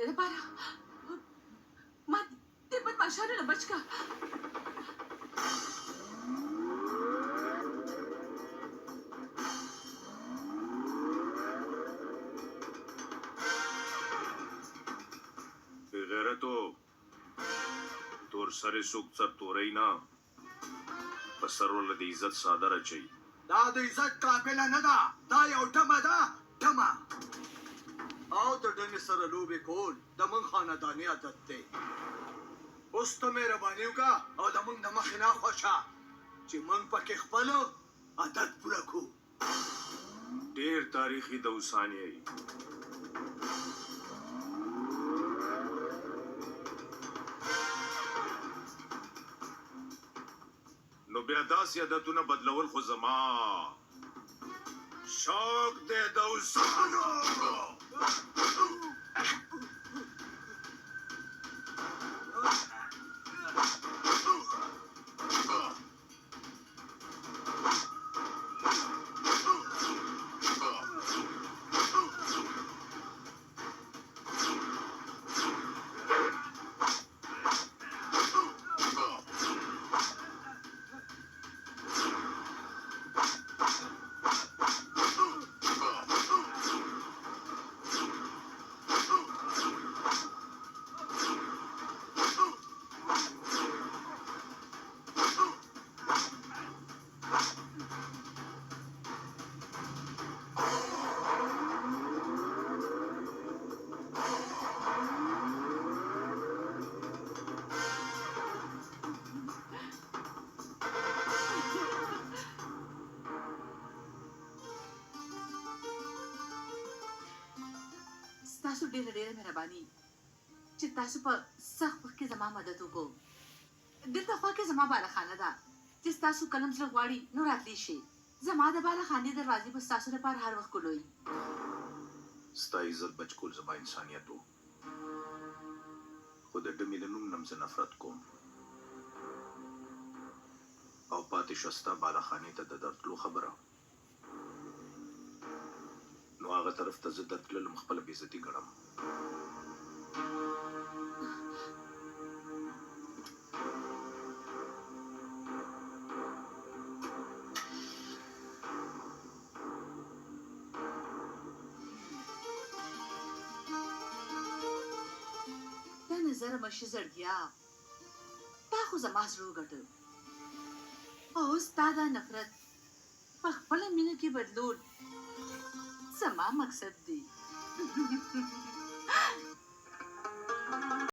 ډېره لپاره ما دې بدمعشانو نه بچ کا. غیرتو تور سره څوک سر توري نه په سر ول د عزت صادره چي دا د عزت قابله نه ده. دا یو ډمه ده، ډمه. او د ډمې سره لوبې کول د موږ خانداني عادت دی. اوس ته مهرباني وکړه او د موږ د مخې نه خوشه چې موږ پکې خپل عادت پوره کړو. ډېر تاریخي دوسانې یې نو بیا داسې عادتونه بدلول خو زما شوق دی دوسانو. تاسو ډېره مهرباني چې تاسو په سخت وخت کې زما مدد وکړو. دلته خوا کې زما بالخانه ده چې ستاسو کلم زړه غواړي نو راتلی شي. زما د بالخانې دروازې به ستاسو لپاره هر وخت کلوي. ستا عزت بچ کول زما انسانیت و، خو د ډمې د نوم نه زه نفرت کوم او پاتې شوه ستا بالخانې ته د درتلو خبره. نو هغه طرف ته زه درتللم خپله بېعزتي ګڼم. دا نظره مشي زړګیا تا خو زما زړه وګټه او اوس تا دا نفرت په خپله مینه کې بدلول زما مقصد دی.